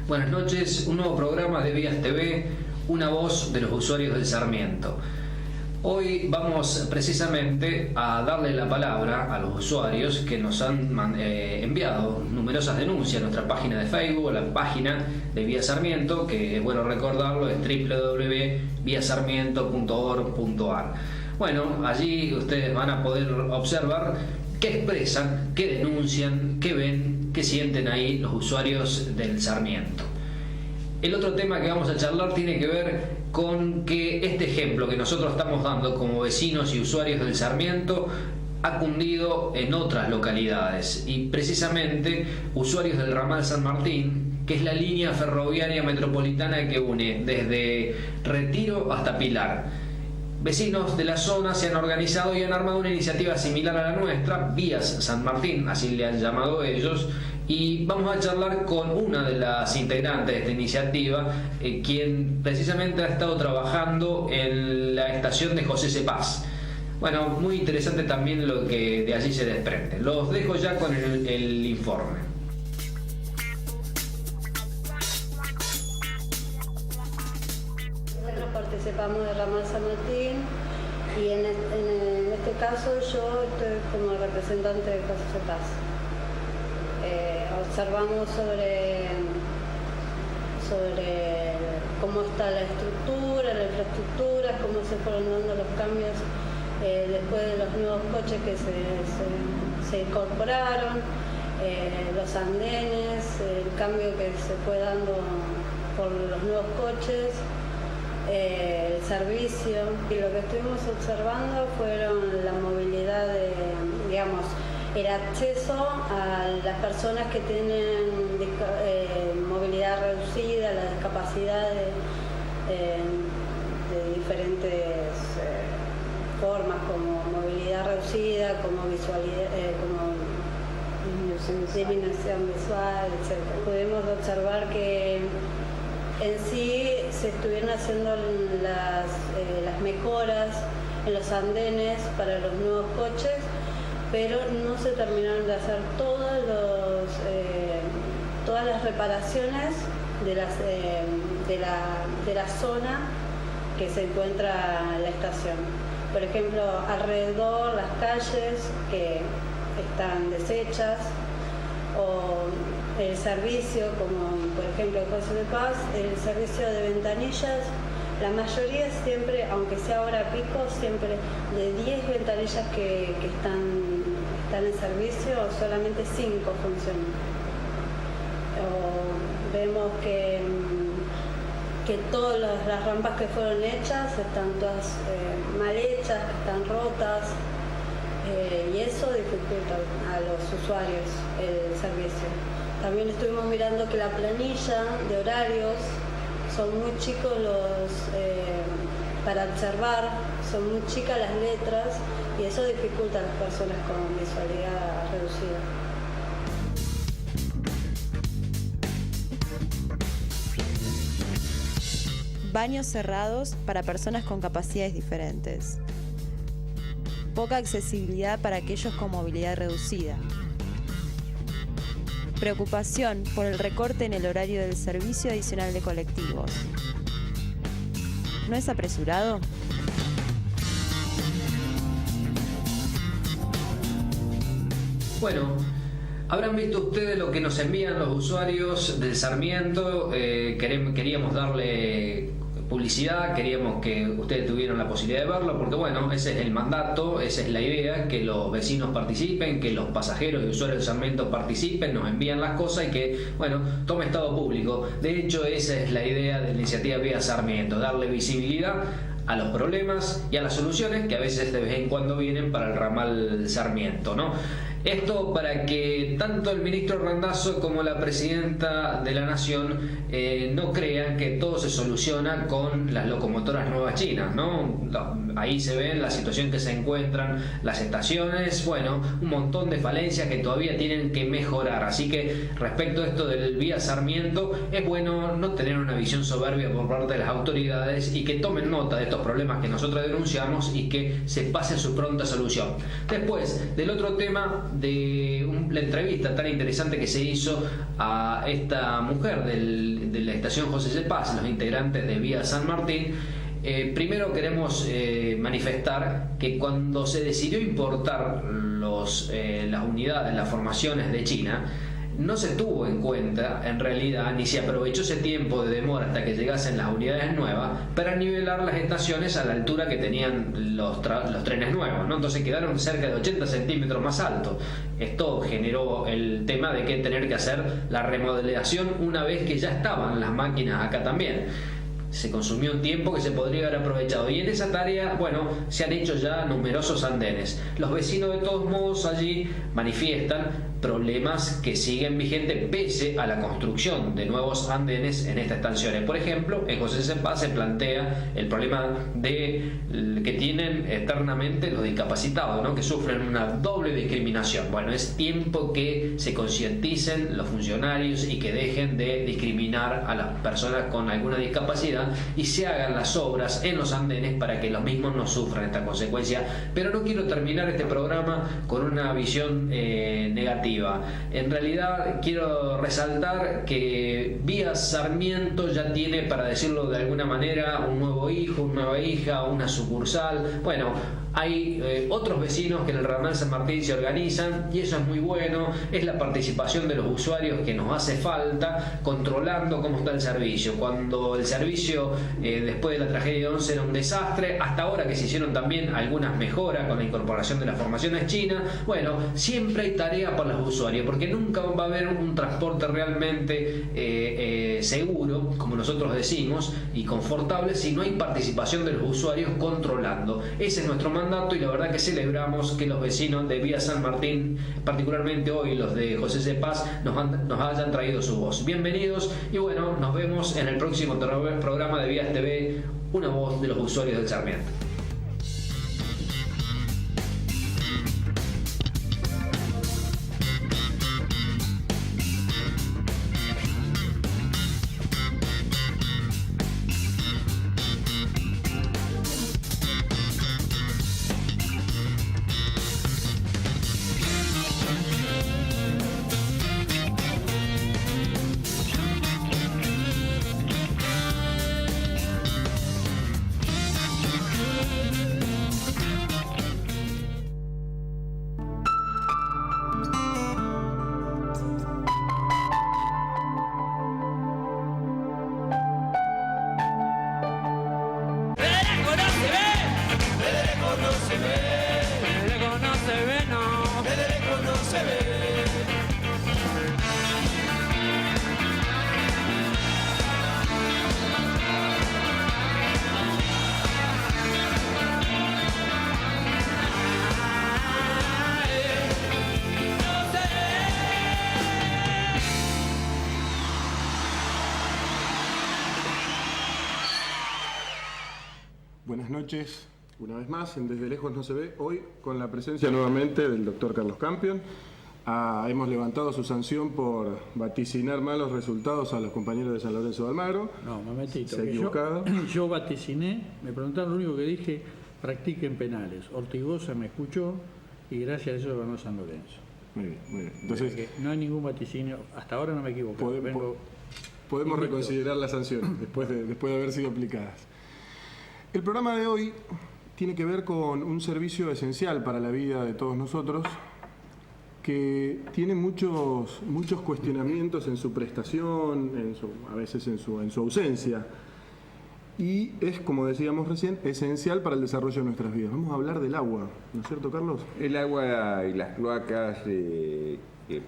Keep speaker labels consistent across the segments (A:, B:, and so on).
A: Buenas noches, un nuevo programa de Vías TV, una voz de los usuarios del Sarmiento. Hoy vamos precisamente a darle la palabra a los usuarios que nos han enviado numerosas denuncias a nuestra página de Facebook, a la página de Vía Sarmiento, que es bueno recordarlo, es www.viasarmiento.org.ar. Bueno, allí ustedes van a poder observar qué expresan, qué denuncian, qué ven, qué sienten ahí los usuarios del Sarmiento. El otro tema que vamos a charlar tiene que ver con que este ejemplo que nosotros estamos dando como vecinos y usuarios del Sarmiento ha cundido en otras localidades, y precisamente usuarios del ramal San Martín, que es la línea ferroviaria metropolitana que une desde Retiro hasta Pilar. Vecinos de la zona se han organizado y han armado una iniciativa similar a la nuestra, Vías San Martín, así le han llamado ellos, y vamos a charlar con una de las integrantes de esta iniciativa, quien precisamente ha estado trabajando en la estación de José Cepaz. Bueno, muy interesante también lo que de allí se desprende. Los dejo ya con el informe.
B: Nosotros participamos del ramal San Martín y en este caso yo estoy como representante de José Cepaz. Observamos sobre cómo está la estructura, la infraestructura, cómo se fueron dando los cambios después de los nuevos coches que se incorporaron, los andenes, el cambio que se fue dando por los nuevos coches, el servicio. Y lo que estuvimos observando fueron la movilidad el acceso a las personas que tienen movilidad reducida, la discapacidad de diferentes formas, como movilidad reducida, como visualidad, como disminución visual, etc. Pudimos observar que en sí se estuvieron haciendo las mejoras en los andenes para los nuevos coches, pero no se terminaron de hacer todas las reparaciones de la zona que se encuentra la estación. Por ejemplo, alrededor las calles que están deshechas, o el servicio, como por ejemplo José Cepaz, el servicio de ventanillas, la mayoría siempre, aunque sea hora pico, siempre de 10 ventanillas que están en servicio, solamente 5 funcionan. Vemos que todas las rampas que fueron hechas están todas mal hechas, que están rotas, y eso dificulta a los usuarios el servicio. También estuvimos mirando que la planilla de horarios son muy chicos para observar, son muy chicas las letras, y eso dificulta a las personas con visualidad reducida.
C: Baños cerrados para personas con capacidades diferentes. Poca accesibilidad para aquellos con movilidad reducida. Preocupación por el recorte en el horario del servicio adicional de colectivos. ¿No es apresurado?
A: Bueno, habrán visto ustedes lo que nos envían los usuarios del Sarmiento. Queríamos darle publicidad, queríamos que ustedes tuvieran la posibilidad de verlo, porque bueno, ese es el mandato, esa es la idea, que los vecinos participen, que los pasajeros y usuarios del Sarmiento participen, nos envían las cosas y que, bueno, tome estado público. De hecho, esa es la idea de la iniciativa Vía Sarmiento, darle visibilidad a los problemas y a las soluciones que a veces de vez en cuando vienen para el ramal Sarmiento, ¿no? Esto para que tanto el ministro Randazzo como la presidenta de la Nación no crean que todo se soluciona con las locomotoras nuevas chinas, ¿no? Ahí se ve la situación que se encuentran las estaciones, bueno, un montón de falencias que todavía tienen que mejorar. Así que respecto a esto del Vía Sarmiento, es bueno no tener una visión soberbia por parte de las autoridades y que tomen nota de estos problemas que nosotros denunciamos y que se pase su pronta solución. Después, del otro tema, de la entrevista tan interesante que se hizo a esta mujer de la estación José C. Paz, los integrantes de Vía San Martín. Primero queremos manifestar que cuando se decidió importar las unidades, las formaciones de China, no se tuvo en cuenta en realidad, ni se aprovechó ese tiempo de demora hasta que llegasen las unidades nuevas para nivelar las estaciones a la altura que tenían los trenes nuevos, ¿no? Entonces quedaron cerca de 80 centímetros más altos. Esto generó el tema de que tener que hacer la remodelación una vez que ya estaban las máquinas acá también. Se consumió un tiempo que se podría haber aprovechado, y en esa tarea, bueno, se han hecho ya numerosos andenes. Los vecinos de todos modos allí manifiestan problemas que siguen vigentes pese a la construcción de nuevos andenes en estas estaciones. Por ejemplo, en José C. Paz se plantea el problema que tienen eternamente los discapacitados, ¿no? Que sufren una doble discriminación. Bueno, es tiempo que se concienticen los funcionarios y que dejen de discriminar a las personas con alguna discapacidad y se hagan las obras en los andenes para que los mismos no sufran esta consecuencia. Pero no quiero terminar este programa con una visión negativa. En realidad quiero resaltar que Vía Sarmiento ya tiene, para decirlo de alguna manera, un nuevo hijo, una nueva hija, una sucursal. Bueno, hay otros vecinos que en el ramal San Martín se organizan y eso es muy bueno. Es la participación de los usuarios que nos hace falta, controlando cómo está el servicio. Cuando el servicio después de la tragedia de 11 era un desastre, hasta ahora que se hicieron también algunas mejoras con la incorporación de las formaciones chinas. Bueno, siempre hay tarea para los usuarios, porque nunca va a haber un transporte realmente seguro, como nosotros decimos, y confortable si no hay participación de los usuarios controlando. Ese es nuestro mandato, y la verdad que celebramos que los vecinos de Vía San Martín, particularmente hoy los de José C. Paz, nos hayan traído su voz. Bienvenidos, y bueno, nos vemos en el próximo programa de Vías TV, una voz de los usuarios del Sarmiento.
D: Buenas noches, una vez más, en Desde Lejos No Se Ve, hoy con la presencia nuevamente del doctor Carlos Campion. Hemos levantado su sanción por vaticinar malos resultados a los compañeros de San Lorenzo de Almagro.
E: No, momentito.
D: Se ha equivocado.
E: Yo vaticiné, me preguntaron, lo único que dije, practiquen penales. Ortigosa me escuchó y gracias a eso ganó San Lorenzo.
D: Muy bien, muy bien. Entonces,
E: no hay ningún vaticinio, hasta ahora no me equivoco.
D: Podemos reconsiderar las sanciones después de haber sido aplicadas. El programa de hoy tiene que ver con un servicio esencial para la vida de todos nosotros, que tiene muchos cuestionamientos en su prestación, a veces en su ausencia, y es, como decíamos recién, esencial para el desarrollo de nuestras vidas. Vamos a hablar del agua, ¿no es cierto, Carlos?
F: El agua y las cloacas,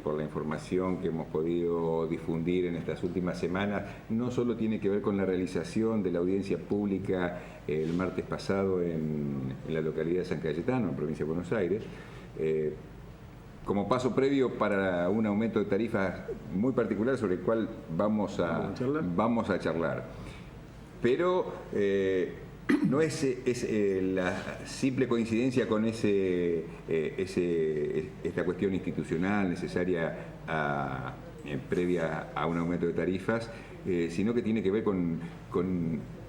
F: por la información que hemos podido difundir en estas últimas semanas, no solo tiene que ver con la realización de la audiencia pública el martes pasado en la localidad de San Cayetano, en provincia de Buenos Aires, como paso previo para un aumento de tarifas muy particular sobre el cual vamos a charlar. Pero no es la simple coincidencia con esta cuestión institucional necesaria previa a un aumento de tarifas, sino que tiene que ver con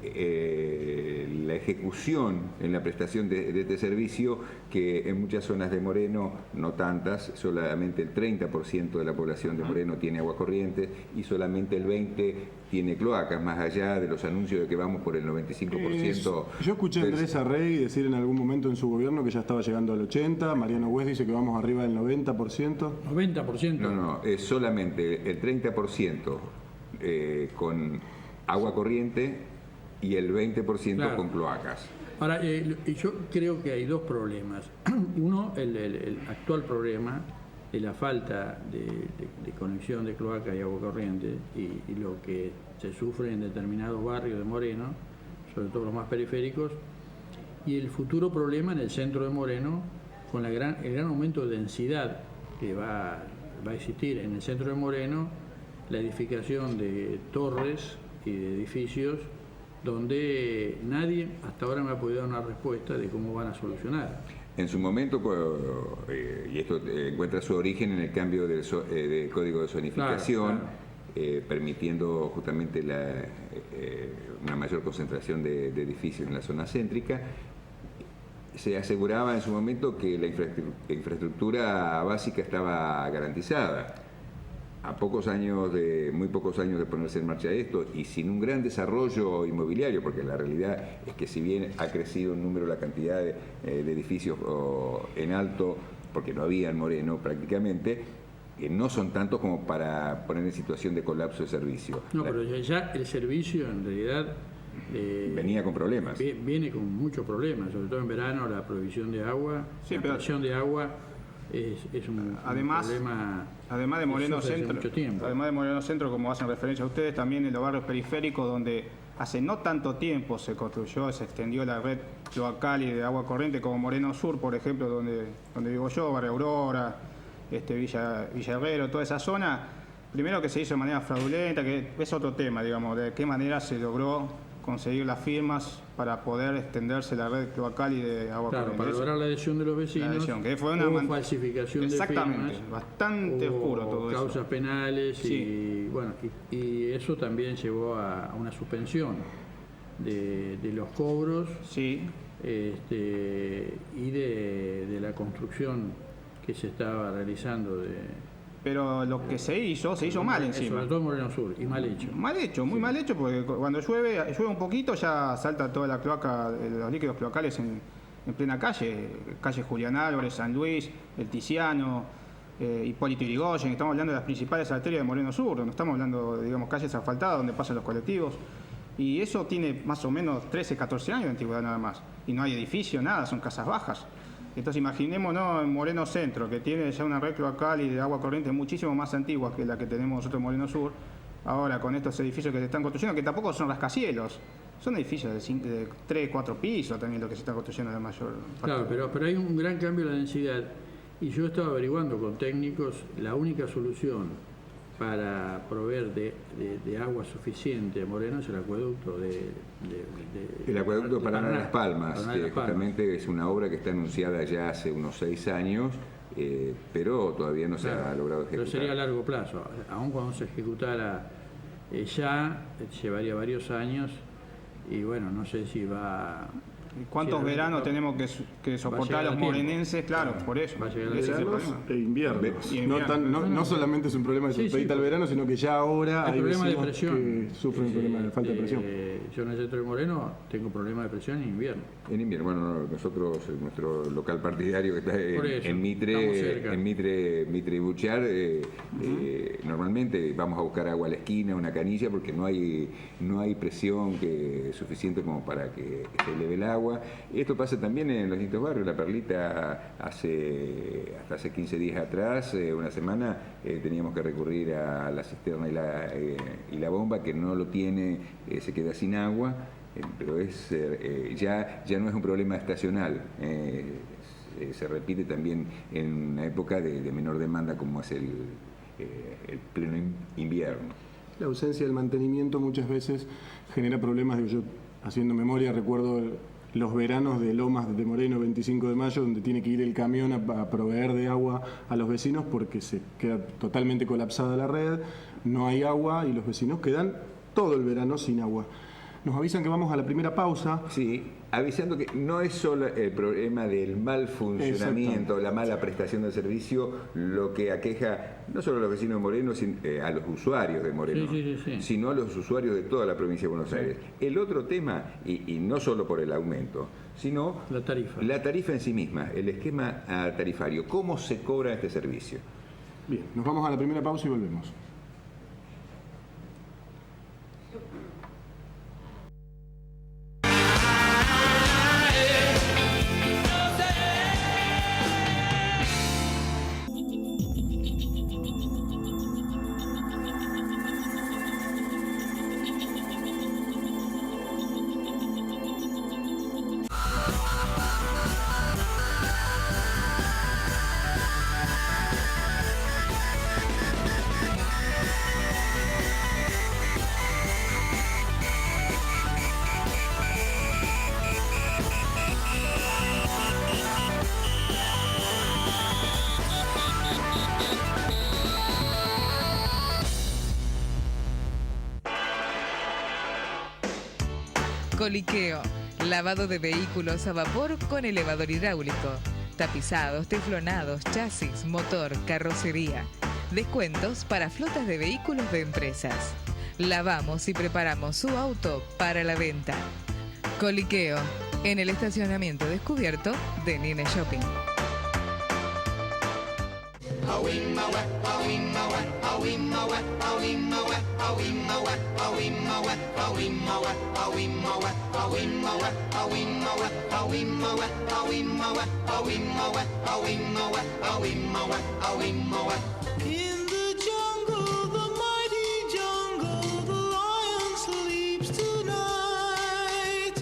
F: la ejecución en la prestación de este servicio, que en muchas zonas de Moreno, no tantas, solamente el 30% de la población de Moreno tiene agua corriente y solamente el 20% tiene cloacas, más allá de los anuncios de que vamos por el 95%.
D: Yo escuché a Andrés Arrey decir en algún momento en su gobierno que ya estaba llegando al 80%, Mariano West dice que vamos arriba del 90%.
E: ¿90%?
F: No, es solamente el 30% con agua corriente y el 20%
E: claro,
F: con cloacas.
E: Ahora, yo creo que hay dos problemas. Uno, el actual problema de la falta de conexión de cloaca y agua corriente y lo que se sufre en determinados barrios de Moreno, sobre todo los más periféricos, y el futuro problema en el centro de Moreno con el gran aumento de densidad que va a existir en el centro de Moreno, la edificación de torres y de edificios donde nadie hasta ahora me ha podido dar una respuesta de cómo van a solucionar.
F: En su momento, y esto encuentra su origen en el cambio del código de zonificación, claro. Permitiendo justamente una mayor concentración de edificios en la zona céntrica. Se aseguraba en su momento que la infraestructura básica estaba garantizada. A muy pocos años de ponerse en marcha esto y sin un gran desarrollo inmobiliario, porque la realidad es que si bien ha crecido el número, la cantidad de edificios en alto, porque no había en Moreno prácticamente, no son tantos como para poner en situación de colapso de servicio.
E: No, pero ya el servicio en realidad
F: venía con problemas.
E: Viene con muchos problemas, sobre todo en verano, la provisión de agua, la presión de agua es un problema.
G: Además de Moreno Centro, como hacen referencia a ustedes, también en los barrios periféricos donde hace no tanto tiempo se extendió la red cloacal y de agua corriente, como Moreno Sur, por ejemplo, donde vivo yo, Barrio Aurora, Villa Herrero, toda esa zona. Primero que se hizo de manera fraudulenta, que es otro tema, digamos, de qué manera se logró conseguir las firmas para poder extenderse la red cloacal y de agua corriente.
E: Para lograr la adhesión de los vecinos, que fue una falsificación de firmas.
G: Exactamente, bastante oscuro todo eso.
E: Causas penales sí. y eso también llevó a una suspensión de los cobros
G: sí.
E: Y de la construcción que se estaba realizando
G: Pero lo que se hizo mal encima.
E: Sobre todo en Moreno Sur, y mal hecho.
G: Mal hecho, muy mal hecho, porque cuando llueve un poquito ya salta toda la cloaca, los líquidos cloacales en plena calle Julián Álvarez, San Luis, El Tiziano, Hipólito Yrigoyen. Estamos hablando de las principales arterias de Moreno Sur, no estamos hablando, digamos, calles asfaltadas donde pasan los colectivos. Y eso tiene más o menos 13, 14 años de antigüedad nada más. Y no hay edificio, nada, son casas bajas. Entonces imaginémonos en Moreno Centro, que tiene ya una red cloacal y de agua corriente muchísimo más antigua que la que tenemos nosotros en Moreno Sur, ahora con estos edificios que se están construyendo, que tampoco son rascacielos, son edificios de 3, 4 pisos también lo que se está construyendo la mayor parte.
E: Claro, pero hay un gran cambio en la densidad, y yo estaba averiguando con técnicos, la única solución para proveer de agua suficiente a Moreno es el acueducto
F: el acueducto Paraná Las Palmas, que justamente es una obra que está anunciada ya hace unos 6 años, pero todavía no se ha logrado ejecutar.
E: Pero sería a largo plazo, aun cuando se ejecutara ya, llevaría varios años, y bueno, no sé si va...
G: ¿Cuántos veranos tenemos que soportar los morenenses? Claro, por eso.
D: Veranos e inviernos. No solamente es un problema de sospecha al verano, sino que ya ahora hay vecinos que sufren problemas de falta de presión.
E: Yo en el centro de Moreno tengo problemas de presión en invierno.
F: En invierno, bueno, nosotros, nuestro local partidario que está en Mitre y Buchar, normalmente vamos a buscar agua a la esquina, una canilla, porque no hay presión suficiente como para que se eleve el agua. Esto pasa también en los distintos barrios. La Perlita, hasta hace 15 días atrás, una semana, teníamos que recurrir a la cisterna y la bomba, que no lo tiene, se queda sin agua, pero ya no es un problema estacional. Se repite también en una época de menor demanda como es el pleno invierno.
D: La ausencia del mantenimiento muchas veces genera problemas. Yo, haciendo memoria, recuerdo los veranos de Lomas de Moreno, 25 de mayo, donde tiene que ir el camión a proveer de agua a los vecinos porque se queda totalmente colapsada la red, no hay agua y los vecinos quedan todo el verano sin agua. Nos avisan que vamos a la primera pausa.
F: Sí, avisando que no es solo el problema del mal funcionamiento, la mala prestación del servicio, lo que aqueja no solo a los vecinos de Moreno, sino a los usuarios de Moreno, sino a los usuarios de toda la provincia de Buenos Aires. El otro tema, y no solo por el aumento, sino la tarifa en sí misma, el esquema tarifario, cómo se cobra este servicio.
D: Bien, nos vamos a la primera pausa y volvemos.
H: Coliqueo, lavado de vehículos a vapor con elevador hidráulico, tapizados, teflonados, chasis, motor, carrocería. Descuentos para flotas de vehículos de empresas. Lavamos y preparamos su auto para la venta. Coliqueo, en el estacionamiento descubierto de Nine Shopping.
I: In the jungle, the mighty jungle, the lion sleeps tonight.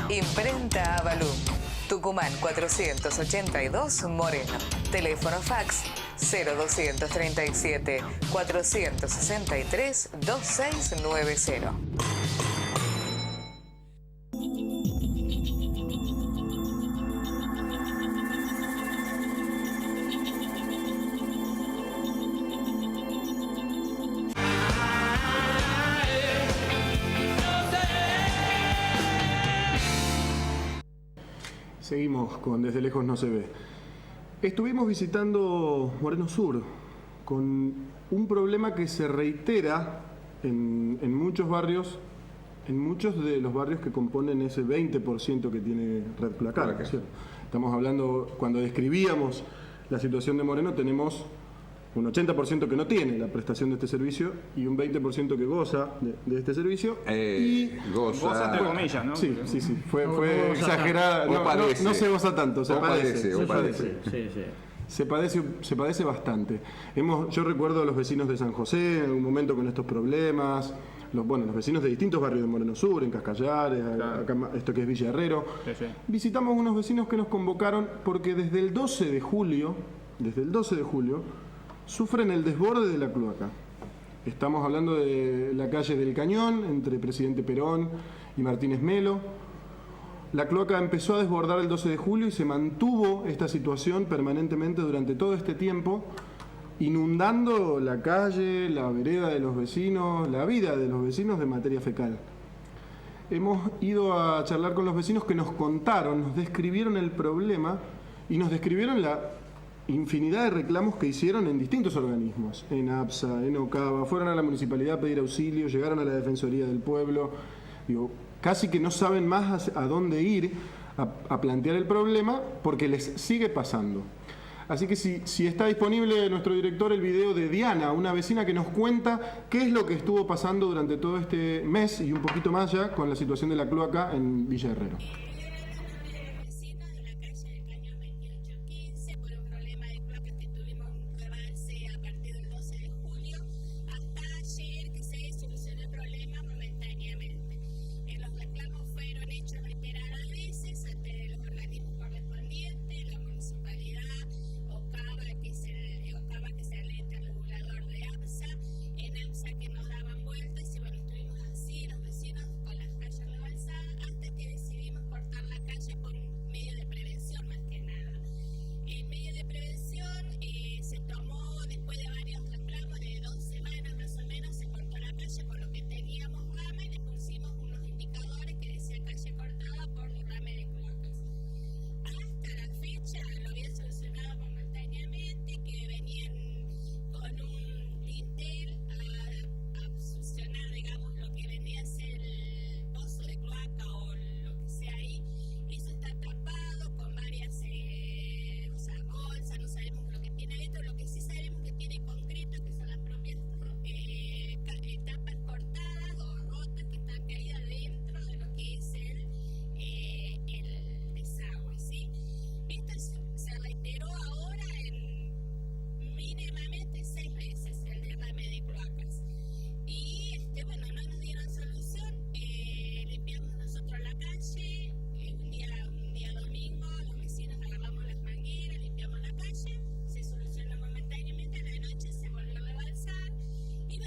H: Imprenta Avalú. Tucumán 482 Moreno. Teléfono fax 0237 463 2690.
D: Seguimos con Desde Lejos No Se Ve. Estuvimos visitando Moreno Sur con un problema que se reitera en muchos barrios, en muchos de los barrios que componen ese 20% que tiene red cloacal. Estamos hablando, cuando describíamos la situación de Moreno, tenemos un 80% que no tiene la prestación de este servicio y un 20% que goza de este servicio.
G: Goza entre comillas, ¿no?
D: Sí. Fue exagerada. No se goza tanto, se padece. Se padece bastante. Yo recuerdo a los vecinos de San José en algún momento con estos problemas. Los vecinos de distintos barrios de Moreno Sur, en Cascallares, acá, esto que es Villa Herrero. Sí. Visitamos unos vecinos que nos convocaron porque desde el 12 de julio, sufren el desborde de la cloaca. Estamos hablando de la calle del Cañón, entre Presidente Perón y Martínez Melo. La cloaca empezó a desbordar el 12 de julio y se mantuvo esta situación permanentemente durante todo este tiempo, inundando la calle, la vereda de los vecinos, la vida de los vecinos de materia fecal. Hemos ido a charlar con los vecinos que nos contaron, nos describieron el problema y nos describieron la infinidad de reclamos que hicieron en distintos organismos, en APSA, en OCABA, fueron a la municipalidad a pedir auxilio, llegaron a la Defensoría del Pueblo, casi que no saben más a dónde ir a plantear el problema porque les sigue pasando. Así que si está disponible nuestro director el video de Diana, una vecina que nos cuenta qué es lo que estuvo pasando durante todo este mes y un poquito más ya con la situación de la cloaca en Villa Herrero.
J: que nos daban vueltas y bueno, estuvimos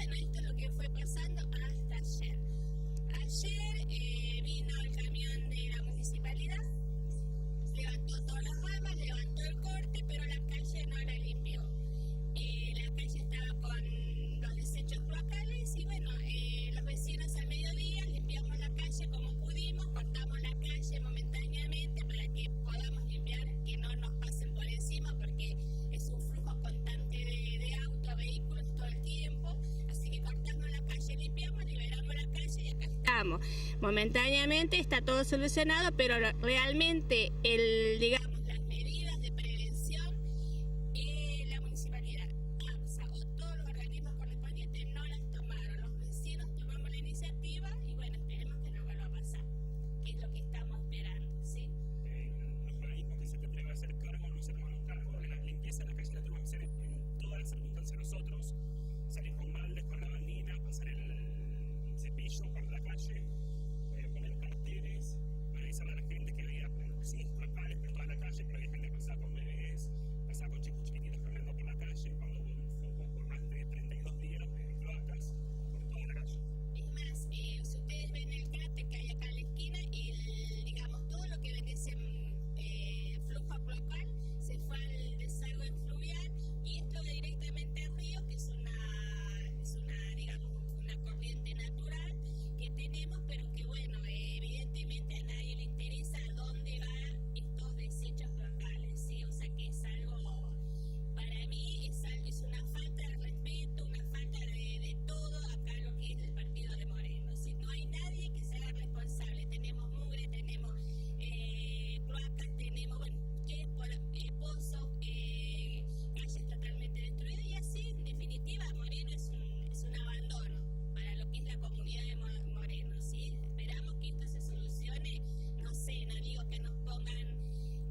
J: bueno, esto es lo que fue pasando hasta ayer. Ayer vino el camión de la municipalidad, levantó todas las ramas, levantó el corte, pero la calle no la limpió. La calle estaba con los desechos cloacales y bueno, los vecinos al mediodía limpiamos la calle como pudimos, cortamos la calle momentáneamente para que podamos limpiar, que no nos pasen por encima porque es un flujo constante de autos, vehículos todo el tiempo, así que cortamos la calle, limpiamos, liberamos la calle y acá estamos. Momentáneamente está todo solucionado, pero realmente digamos, las medidas de prevención la municipalidad, AMSA o todos los organismos correspondientes no las tomaron. Los vecinos tomamos la iniciativa y bueno, esperemos que no vuelva a pasar, que es lo que estamos esperando, ¿sí?
K: Los organismos que se tendrían que hacer cargo no se tomaron cargo de la limpieza de la calle, la tuvimos que hacer en todas las circunstancias nosotros, salir con baldes, con la bandina, pasar el cepillo por la calle, poner carteles, avisar a la gente que había residuos cloacales por toda la calle, pero había gente que pasaba con bebés, pasaba con chicos chiquititos corriendo por la calle, cuando hubo un foco por más de 32 días de cloacas por toda la calle.
J: Es más, si ustedes ven el cráter que hay acá en la esquina, digamos, todo lo que viene ese flujo cloacal se fue al desagüe fluvial y esto directamente al río, que es una digamos, una corriente natural que tenemos, pero que bueno, evidentemente a nadie le interesa a dónde van estos desechos cloacales, ¿sí? O sea que es algo, para mí es una falta de respeto, una falta de todo acá lo que es el partido de Moreno. Si no hay nadie que se haga responsable, tenemos mugre, tenemos cloacas, tenemos, bueno, pozos, calles totalmente destruidas y así, en definitiva, Moreno es un abandono para lo que es la comunidad de Moreno, ¿sí? Esperamos que esto se solucione, no sé, no digo que nos pongan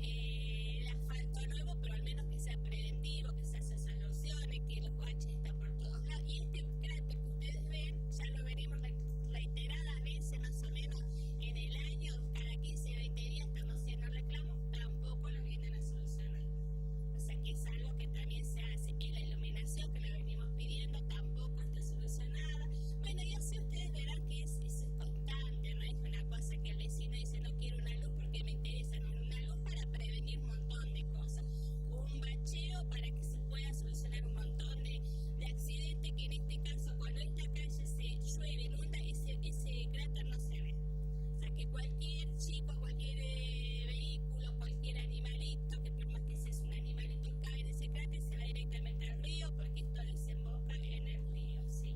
J: el asfalto nuevo, pero al menos que sea preventivo, que se solucione, que los baches están por todos lados. Y este cráter que ustedes ven, ya lo veremos reiteradas veces, más o menos en el año, cada 15 o 20 días estamos haciendo reclamos, tampoco lo vienen a solucionar. O sea que es algo que también se hace. Y la iluminación que la venimos pidiendo tampoco está solucionada. Bueno, y así ustedes verán que es constante, no es una cosa que el vecino dice no quiero una luz porque me interesa, no, una luz para prevenir un montón de cosas. Un bacheo para que se pueda solucionar un montón de accidentes que en este caso cuando esta calle se llueve, inunda, ese cráter no se ve. O sea que cualquier chico, cualquier vehículo, cualquier animalito, que por más que sea un animalito cae en ese cráter, se va directamente al río porque esto desemboca en el río, ¿sí?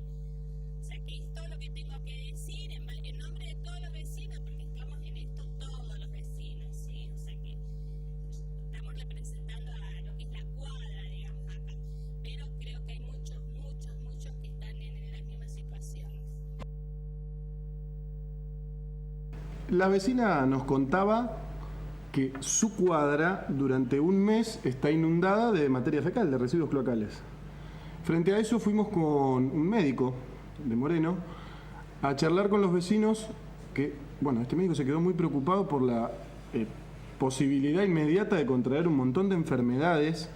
J: O sea que es todo lo que tengo que decir en nombre de todos los vecinos, porque estamos en esto todos los vecinos, ¿sí? O sea que estamos representando a lo que es la cuadra, digamos, acá. Pero creo que hay muchos que están en las mismas situaciones.
D: La vecina nos contaba que su cuadra durante un mes está inundada de materia fecal, de residuos cloacales. Frente a eso fuimos con un médico de Moreno a charlar con los vecinos que, bueno, este médico se quedó muy preocupado por la posibilidad inmediata de contraer un montón de enfermedades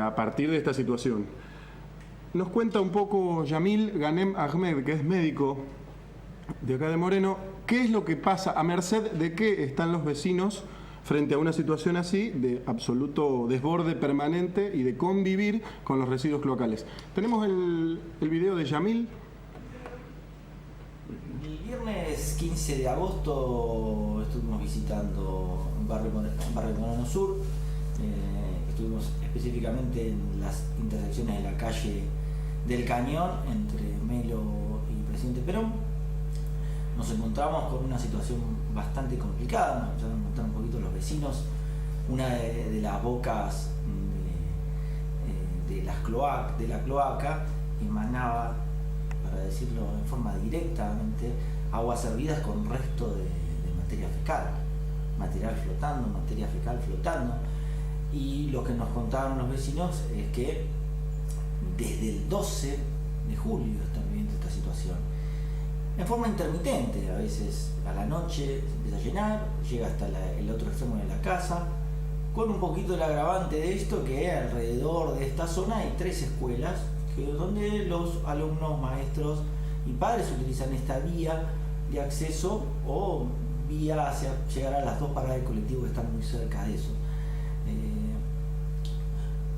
D: a partir de esta situación. Nos cuenta un poco Yamil Ghanem Ahmed, que es médico de acá de Moreno, qué es lo que pasa, a merced de qué están los vecinos frente a una situación así de absoluto desborde permanente y de convivir con los residuos cloacales. Tenemos el video de Yamil.
L: El viernes 15 de agosto estuvimos visitando barrio Moreno Sur, estuvimos específicamente en las intersecciones de la calle del Cañón entre Melo y Presidente Perón. Nos encontramos con una situación bastante complicada, ya nos contaron un poquito los vecinos. Una de las bocas de la cloaca emanaba, para decirlo en forma directamente, aguas hervidas con resto de materia fecal, materia fecal flotando. Y lo que nos contaban los vecinos es que desde el 12 de julio están viviendo esta situación. En forma intermitente, a veces a la noche se empieza a llenar, llega hasta el otro extremo de la casa, con un poquito el agravante de esto que alrededor de esta zona hay 3 escuelas donde los alumnos, maestros y padres utilizan esta vía de acceso o vía hacia llegar a las dos paradas de colectivo que están muy cerca de eso.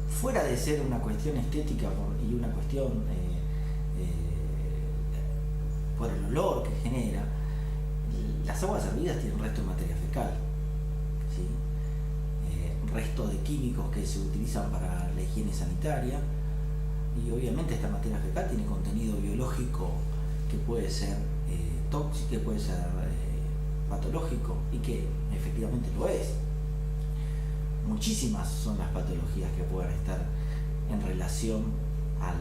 L: Fuera de ser una cuestión estética y una cuestión por el olor que genera, las aguas servidas tienen resto de materia fecal, ¿sí? Resto de químicos que se utilizan para la higiene sanitaria, y obviamente esta materia fecal tiene contenido biológico que puede ser tóxico, que puede ser patológico, y que efectivamente lo es. Muchísimas son las patologías que pueden estar en relación a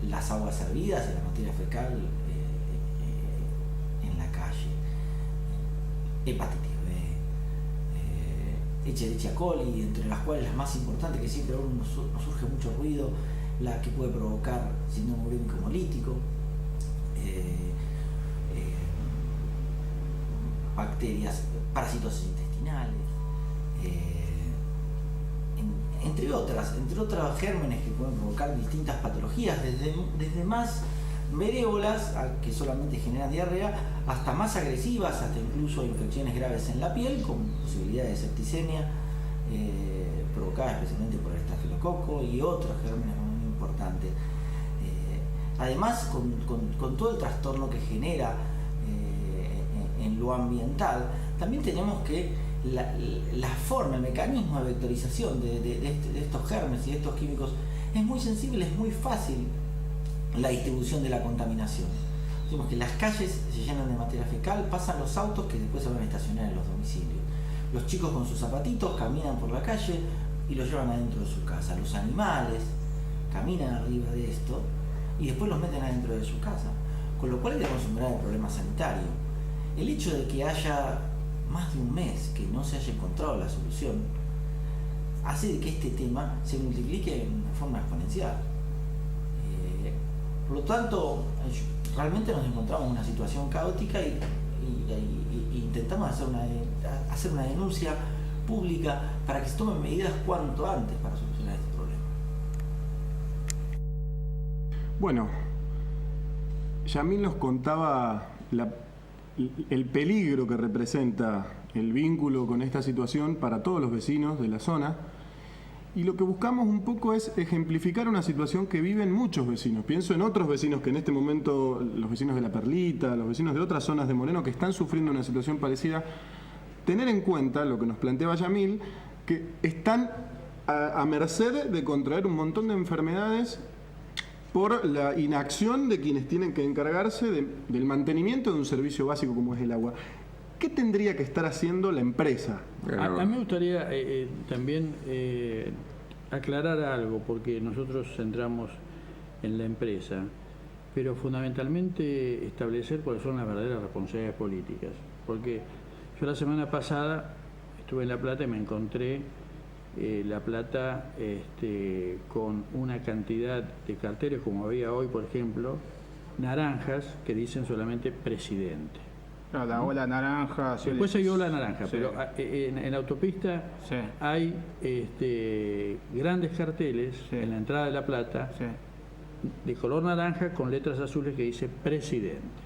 L: las aguas servidas y la materia fecal en la calle. Hepatitis B, Escherichia coli, entre las cuales las más importantes, que siempre aún nos surge mucho ruido, la que puede provocar síndrome urémico hemolítico, bacterias, parásitos intestinales, entre otros gérmenes que pueden provocar distintas patologías, desde más benévolas, que solamente generan diarrea, hasta más agresivas, hasta incluso infecciones graves en la piel, con posibilidades de septicemia, provocadas especialmente por el estafilococo y otros gérmenes muy importantes. Además, con todo el trastorno que genera en lo ambiental, también tenemos que la forma, el mecanismo de vectorización de estos gérmenes y de estos químicos es muy sensible, es muy fácil la distribución de la contaminación. Decimos que las calles se llenan de materia fecal, pasan los autos que después se van a estacionar en los domicilios. Los chicos con sus zapatitos caminan por la calle y los llevan adentro de su casa. Los animales caminan arriba de esto y después los meten adentro de su casa. Con lo cual tenemos un grave problema sanitario. El hecho de que haya más de un mes que no se haya encontrado la solución hace de que este tema se multiplique en forma exponencial. Por lo tanto, realmente nos encontramos en una situación caótica y intentamos hacer una denuncia pública para que se tomen medidas cuanto antes para solucionar este problema.
D: Bueno, Yamil nos contaba el peligro que representa el vínculo con esta situación para todos los vecinos de la zona, y lo que buscamos un poco es ejemplificar una situación que viven muchos vecinos. Pienso en otros vecinos que en este momento, los vecinos de La Perlita, los vecinos de otras zonas de Moreno que están sufriendo una situación parecida, tener en cuenta lo que nos planteaba Yamil, que están a merced de contraer un montón de enfermedades por la inacción de quienes tienen que encargarse del mantenimiento de un servicio básico como es el agua. ¿Qué tendría que estar haciendo la empresa?
E: A mí me gustaría también aclarar algo, porque nosotros centramos en la empresa, pero fundamentalmente establecer cuáles son las verdaderas responsabilidades políticas. Porque yo la semana pasada estuve en La Plata y me encontré La Plata con una cantidad de carteles, como había hoy, por ejemplo, naranjas que dicen solamente presidente.
G: Claro, la ola naranja.
E: Después se vio la naranja,
G: sí.
E: Pero en la autopista sí. Hay grandes carteles sí. En la entrada de La Plata sí. De color naranja con letras azules que dice presidente.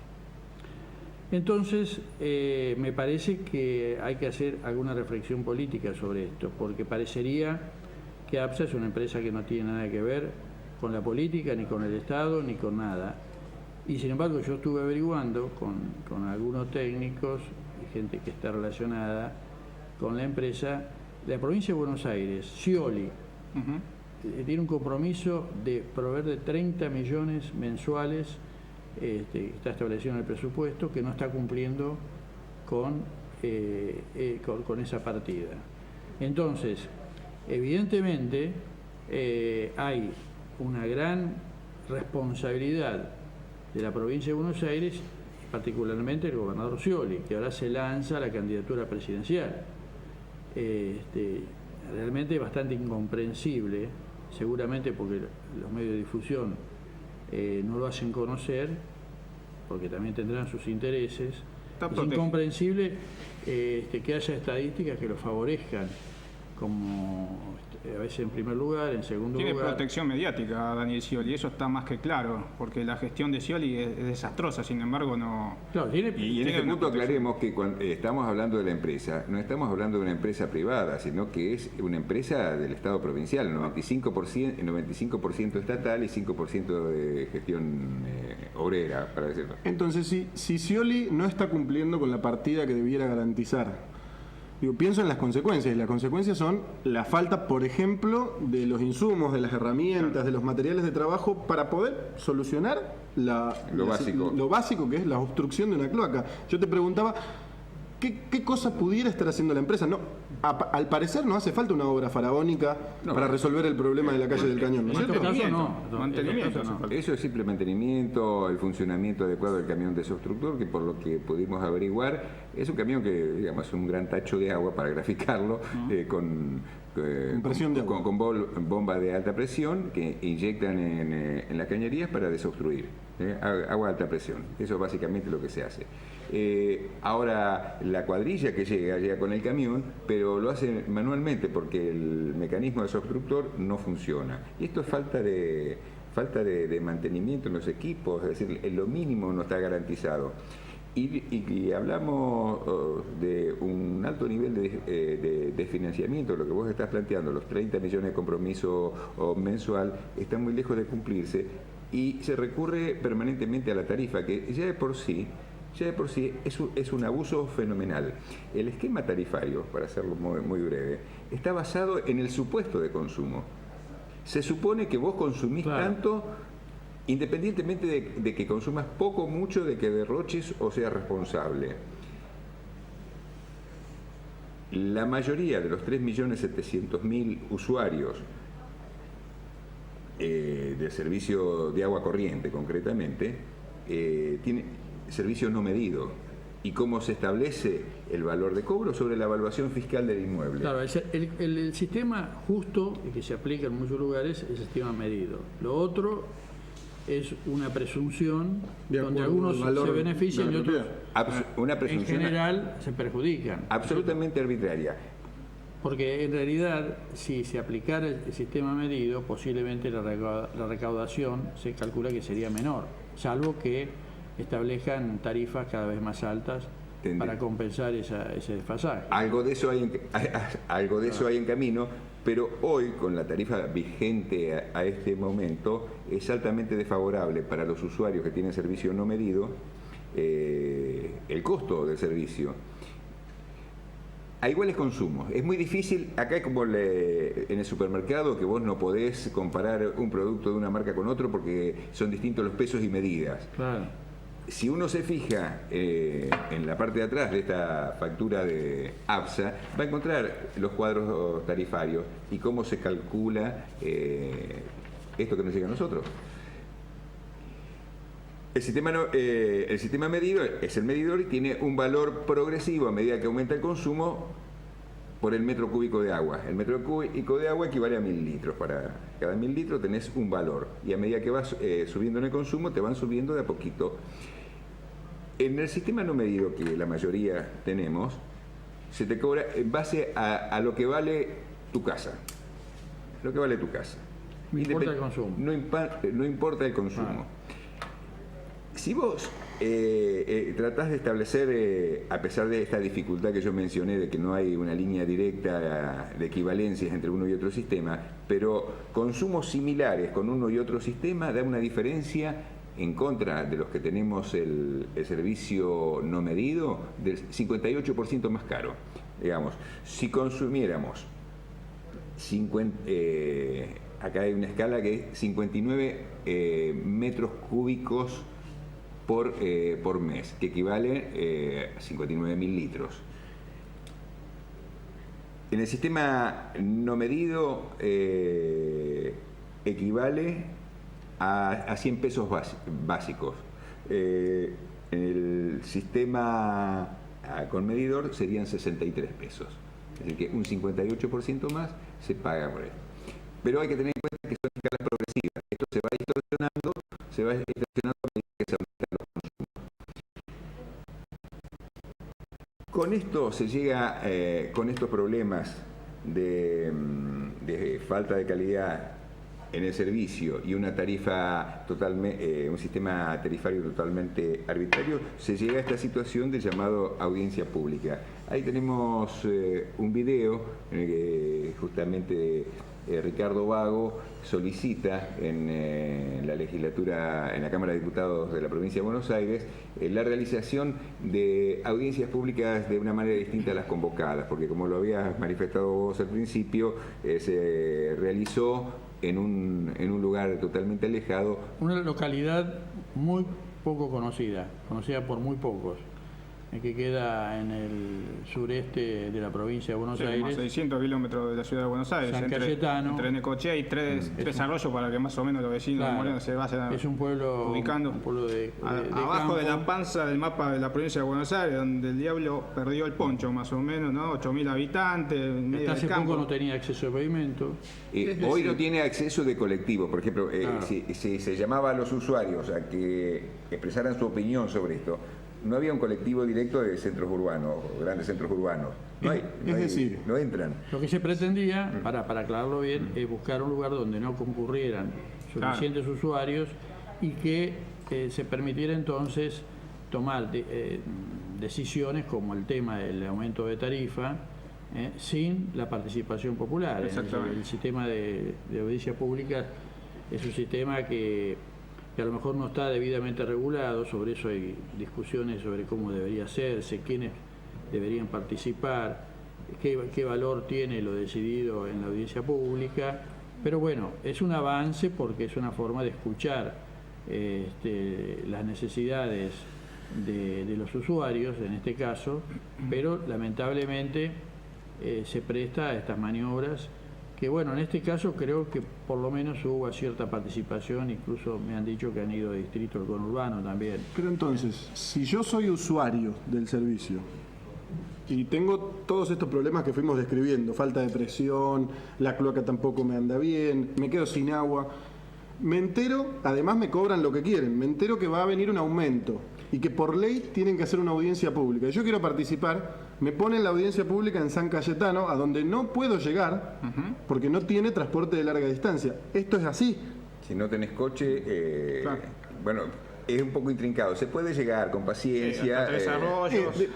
E: Entonces, me parece que hay que hacer alguna reflexión política sobre esto, porque parecería que APSA es una empresa que no tiene nada que ver con la política, ni con el Estado, ni con nada. Y sin embargo, yo estuve averiguando con algunos técnicos y gente que está relacionada con la empresa, la provincia de Buenos Aires, Scioli, tiene un compromiso de proveer de 30 millones mensuales, está establecido en el presupuesto, que no está cumpliendo con esa partida. Entonces, evidentemente, hay una gran responsabilidad de la provincia de Buenos Aires, particularmente el gobernador Scioli, que ahora se lanza a la candidatura presidencial. Realmente es bastante incomprensible, seguramente porque los medios de difusión no lo hacen conocer, porque también tendrán sus intereses. Es incomprensible que haya estadísticas que lo favorezcan como a veces en primer lugar, en segundo
G: Tiene
E: lugar.
G: protección mediática Daniel Scioli, eso está más que claro, porque la gestión de Scioli es desastrosa, sin embargo no...
E: Claro,
F: Y en
G: tiene
F: este
G: una
F: punto
G: protección.
F: aclaremos que cuando estamos hablando de la empresa, no estamos hablando de una empresa privada, sino que es una empresa del Estado provincial, 95% estatal y 5% de gestión obrera, para decirlo.
D: Entonces, si Scioli no está cumpliendo con la partida que debiera garantizar, digo, pienso en las consecuencias, y las consecuencias son la falta, por ejemplo, de los insumos, de las herramientas, de los materiales de trabajo para poder solucionar
F: Lo básico.
D: lo básico que es la obstrucción de una cloaca. Yo te preguntaba, ¿qué cosa pudiera estar haciendo la empresa? No, al parecer no hace falta una obra faraónica para resolver el problema de la calle del Cañón, ¿no es
E: En
D: cierto?
E: este caso no.
G: Mantenimiento.
E: En este caso no.
F: Eso es simple mantenimiento, el funcionamiento adecuado del camión desobstructor, que por lo que pudimos averiguar, es un camión que, digamos, es un gran tacho de agua, para graficarlo, con
D: presión de agua.
F: con bomba de alta presión que inyectan en las cañerías para desobstruir. Agua de alta presión. Eso es básicamente lo que se hace. Ahora, la cuadrilla que llega con el camión, pero lo hace manualmente porque el mecanismo desobstructor no funciona. Y esto es falta de mantenimiento en los equipos, es decir, lo mínimo no está garantizado. Y hablamos de un alto nivel de financiamiento. Lo que vos estás planteando, los 30 millones de compromiso mensual, están muy lejos de cumplirse y se recurre permanentemente a la tarifa, que ya de por sí es un abuso fenomenal. El esquema tarifario, para hacerlo muy breve, está basado en el supuesto de consumo. Se supone que vos consumís tanto, independientemente de que consumas poco o mucho, de que derroches o seas responsable. La mayoría de los 3.700.000 usuarios del servicio de agua corriente, concretamente, tiene servicio no medido. ¿Y cómo se establece el valor de cobro? Sobre la evaluación fiscal del inmueble.
E: Claro, el sistema justo y que se aplica en muchos lugares es el sistema medido. Lo otro es una presunción donde algunos se benefician y otros
F: Una presunción
E: en general se perjudican.
F: Absolutamente arbitraria.
E: Porque en realidad, si se aplicara el sistema medido, posiblemente la recaudación se calcula que sería menor, salvo que establezcan tarifas cada vez más altas para compensar ese desfasaje.
F: Algo de eso hay en camino, pero hoy, con la tarifa vigente a este momento, es altamente desfavorable para los usuarios que tienen servicio no medido el costo del servicio. A iguales consumos. Es muy difícil, acá es como en el supermercado, que vos no podés comparar un producto de una marca con otro porque son distintos los pesos y medidas.
E: Claro.
F: Si uno se fija en la parte de atrás de esta factura de ABSA, va a encontrar los cuadros tarifarios y cómo se calcula esto que nos llega a nosotros. El sistema medido es el medidor y tiene un valor progresivo a medida que aumenta el consumo por el metro cúbico de agua. El metro cúbico de agua equivale a 1.000 litros. Para cada 1.000 litros tenés un valor y a medida que vas subiendo en el consumo te van subiendo de a poquito. En el sistema no medido, que la mayoría tenemos, se te cobra en base a lo que vale tu casa. Lo que vale tu casa.
E: No importa el consumo.
F: No importa el consumo. Si vos tratás de establecer, a pesar de esta dificultad que yo mencioné, de que no hay una línea directa de equivalencias entre uno y otro sistema, pero consumos similares con uno y otro sistema, da una diferencia en contra de los que tenemos el servicio no medido del 58% más caro. Digamos, si consumiéramos acá hay una escala que es 59 metros cúbicos por mes, que equivale a 59.000 litros. En el sistema no medido equivale a 100 pesos básicos. En el sistema con medidor serían 63 pesos. Es decir, que un 58% más se paga por esto. Pero hay que tener en cuenta que son escalas progresivas. Esto se va distorsionando a medida que se aumentan los consumos. Con esto se llega, con estos problemas de de falta de calidad en el servicio y una tarifa un sistema tarifario totalmente arbitrario, se llega a esta situación de llamado audiencia pública. Ahí tenemos un video en el que justamente Ricardo Vago solicita en la legislatura, en la Cámara de Diputados de la provincia de Buenos Aires, la realización de audiencias públicas de una manera distinta a las convocadas, porque como lo habías manifestado vos al principio, se realizó en un lugar totalmente alejado.
E: Una localidad muy poco conocida por muy pocos, que queda en el sureste de la provincia de Buenos Aires.
G: Como 600 kilómetros de la ciudad de Buenos Aires.
E: San Cayetano.
G: Entre Necochea y tres arroyos para que más o menos los vecinos de Moreno se vayan
E: es un pueblo,
G: ubicando.
E: Un pueblo de
G: abajo
E: campo.
G: de la panza del mapa de la provincia de Buenos Aires, donde el diablo perdió el poncho, más o menos, ¿no? 8.000 habitantes. En medio
E: Hasta hace
G: del campo.
E: poco no tenía acceso a pavimento.
F: Hoy no tiene acceso de colectivo. Por ejemplo, si se llamaba a los usuarios a que expresaran su opinión sobre esto, no había un colectivo directo de centros urbanos, grandes centros urbanos. No entran.
E: Lo que se pretendía, para aclararlo bien, es buscar un lugar donde no concurrieran suficientes usuarios y que se permitiera entonces tomar decisiones como el tema del aumento de tarifa sin la participación popular. El sistema de audiencia pública es un sistema que a lo mejor no está debidamente regulado. Sobre eso hay discusiones sobre cómo debería hacerse, quiénes deberían participar, qué valor tiene lo decidido en la audiencia pública, pero bueno, es un avance porque es una forma de escuchar las necesidades de los usuarios, en este caso, pero lamentablemente se presta a estas maniobras que bueno, en este caso creo que por lo menos hubo cierta participación, incluso me han dicho que han ido de distrito al conurbano también.
D: Pero entonces, si yo soy usuario del servicio y tengo todos estos problemas que fuimos describiendo, falta de presión, la cloaca tampoco me anda bien, me quedo sin agua, me entero, además me cobran lo que quieren, me entero que va a venir un aumento y que por ley tienen que hacer una audiencia pública. Yo quiero participar, me ponen la audiencia pública en San Cayetano, a donde no puedo llegar porque no tiene transporte de larga distancia. ¿Esto es así?
F: Si no tenés coche, bueno, es un poco intrincado. Se puede llegar con paciencia.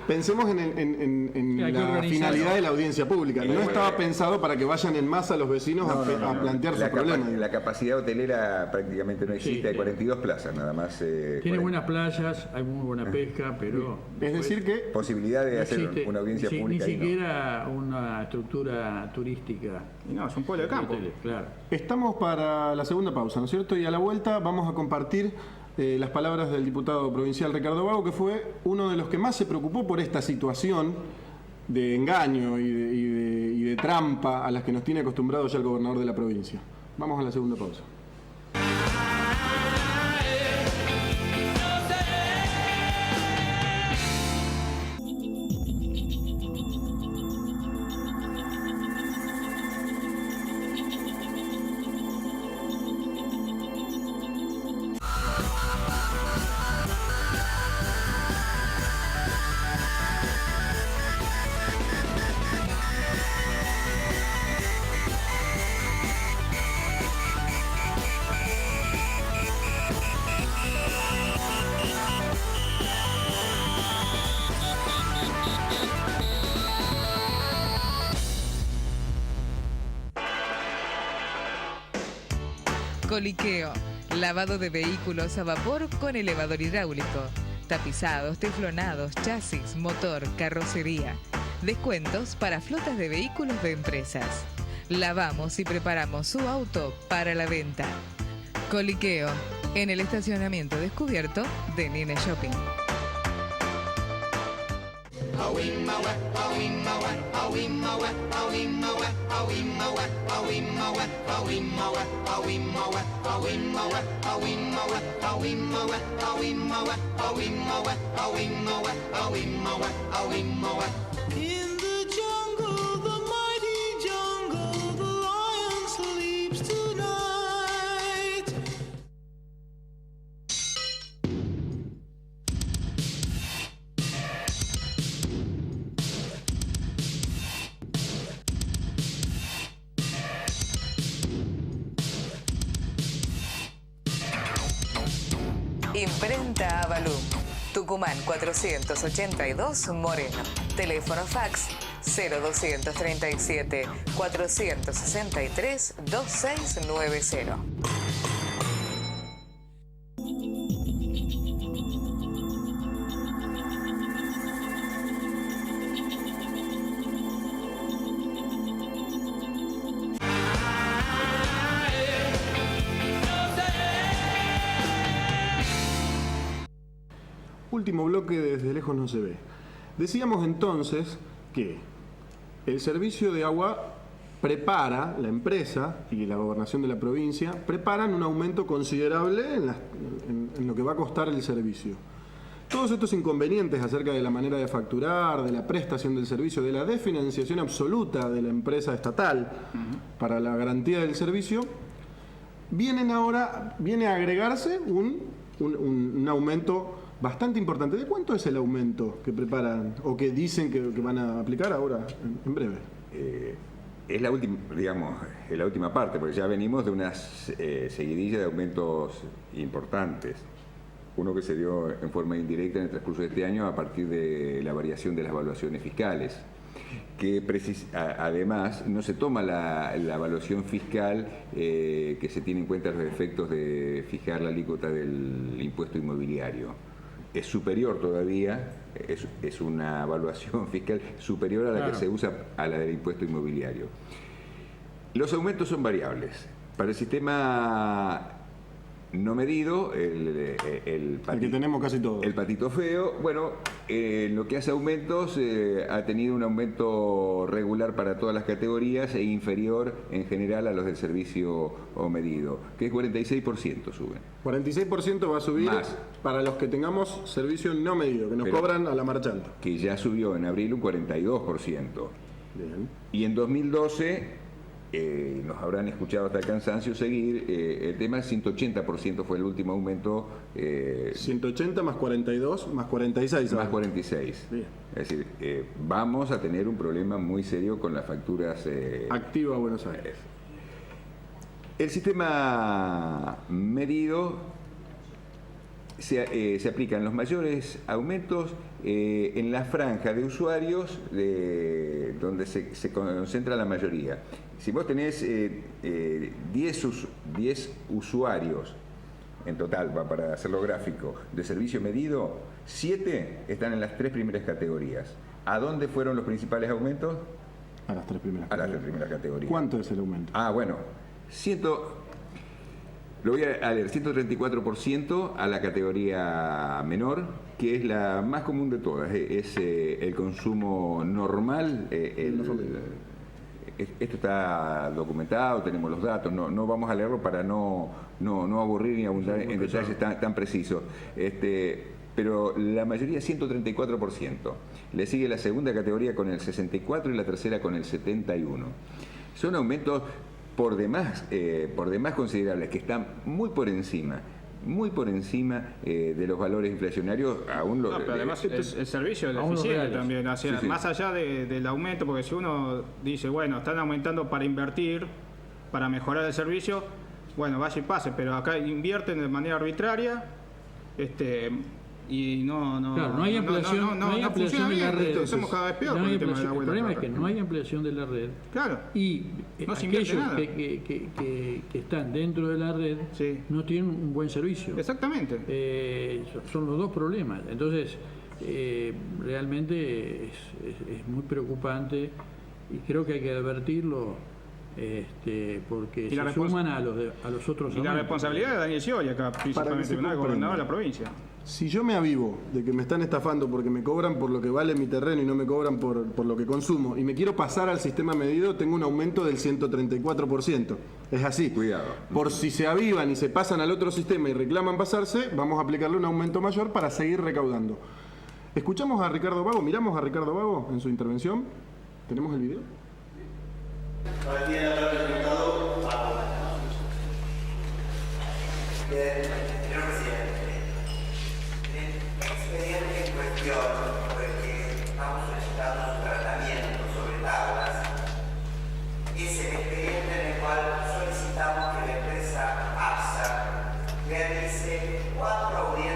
D: Pensemos en la finalidad de la audiencia pública. No estaba pensado para que vayan en masa los vecinos a plantear sus problemas.
F: La capacidad hotelera prácticamente no existe, hay 42 plazas nada más.
E: Tiene buenas playas, hay muy buena pesca, pero...
D: Es decir que...
F: Posibilidad de hacer una audiencia pública.
E: Ni siquiera una estructura turística.
G: No, es un pueblo de campo.
E: Claro.
D: Estamos para la segunda pausa, ¿no es cierto? Y a la vuelta vamos a compartir las palabras del diputado provincial Ricardo Vago, que fue uno de los que más se preocupó por esta situación de engaño y de trampa a las que nos tiene acostumbrados ya el gobernador de la provincia. Vamos a la segunda pausa.
H: Coliqueo, lavado de vehículos a vapor con elevador hidráulico, tapizados, teflonados, chasis, motor, carrocería. Descuentos para flotas de vehículos de empresas. Lavamos y preparamos su auto para la venta. Coliqueo, en el estacionamiento descubierto de Nine Shopping.
I: In the jungle, the mighty jungle, the lion sleeps tonight.
H: Imprenta Avalú. Tucumán 482 Moreno. Teléfono fax 0237 463 2690.
D: Último bloque de Desde Lejos No Se Ve. Decíamos entonces que el servicio de agua prepara, la empresa y la gobernación de la provincia, preparan un aumento considerable en lo que va a costar el servicio. Todos estos inconvenientes acerca de la manera de facturar, de la prestación del servicio, de la desfinanciación absoluta de la empresa estatal para la garantía del servicio, viene a agregarse un aumento bastante importante. ¿De cuánto es el aumento que preparan o que dicen que van a aplicar ahora, en breve?
F: Es la última, digamos, es la última parte, porque ya venimos de una seguidilla de aumentos importantes. Uno que se dio en forma indirecta en el transcurso de este año a partir de la variación de las evaluaciones fiscales, que además no se toma la evaluación fiscal que se tiene en cuenta los efectos de fijar la alícuota del impuesto inmobiliario. Es superior todavía, es una evaluación fiscal superior a la que se usa a la del impuesto inmobiliario. Los aumentos son variables. Para el sistema no medido, el
D: que tenemos casi todo.
F: El patito feo, bueno, lo que hace aumentos, ha tenido un aumento regular para todas las categorías e inferior en general a los del servicio o medido, que es 46% suben.
D: 46% va a subir más para los que tengamos servicio no medido, que nos cobran a la marchanta.
F: Que ya subió en abril un 42%.
D: Bien.
F: Y en 2012... nos habrán escuchado hasta el cansancio seguir, el tema del 180% fue el último aumento.
D: 180 más 42 más 46.
F: Más 46. Bien. Es decir, vamos a tener un problema muy serio con las facturas.
D: Activa Buenos Aires.
F: El sistema medido se aplican los mayores aumentos en la franja de usuarios donde se concentra la mayoría. Si vos tenés 10 usuarios en total, para hacerlo gráfico, de servicio medido, 7 están en las 3 primeras categorías. ¿A dónde fueron los principales aumentos?
D: A las 3 primeras
F: categorías. A las 3 primeras categorías.
D: ¿Cuánto es el aumento?
F: Bueno, lo voy a leer, 134% a la categoría menor, que es la más común de todas, es el consumo normal. Esto está documentado, tenemos los datos, no vamos a leerlo para no aburrir ni abundar en detalles tan precisos. Pero la mayoría, 134%. Le sigue la segunda categoría con el 64% y la tercera con el 71%. Son aumentos por demás considerables, que están muy por encima de los valores inflacionarios.
G: Pero además el servicio es eficiente también, más allá del aumento, porque si uno dice, bueno, están aumentando para invertir, para mejorar el servicio, bueno, vaya y pase, pero acá invierten de manera arbitraria, y
E: no hay ampliación de la red.
G: Somos cada vez peor con el tema de la
E: El problema es que no hay ampliación de la red.
G: Claro.
E: Y aquellos que están dentro de la red no tienen un buen servicio.
G: Exactamente.
E: Son los dos problemas. Entonces, realmente es muy preocupante y creo que hay que advertirlo. Porque se suman a los otros.
G: Y la responsabilidad de Daniel Scioli acá, principalmente, una gobernador de la provincia.
D: Si yo me avivo de que me están estafando porque me cobran por lo que vale mi terreno y no me cobran por lo que consumo, y me quiero pasar al sistema medido, tengo un aumento del 134%. Es así.
F: Cuidado.
D: Por si se avivan y se pasan al otro sistema y reclaman pasarse, vamos a aplicarle un aumento mayor para seguir recaudando. Escuchamos a Ricardo Vago, miramos a Ricardo Vago en su intervención. ¿Tenemos el video?
M: Ahora tiene la palabra el diputado Vago. Señor presidente, expediente en cuestión por el que estamos solicitando un tratamiento sobre tablas es el expediente en el cual solicitamos que la empresa APSA realice 4 audiencias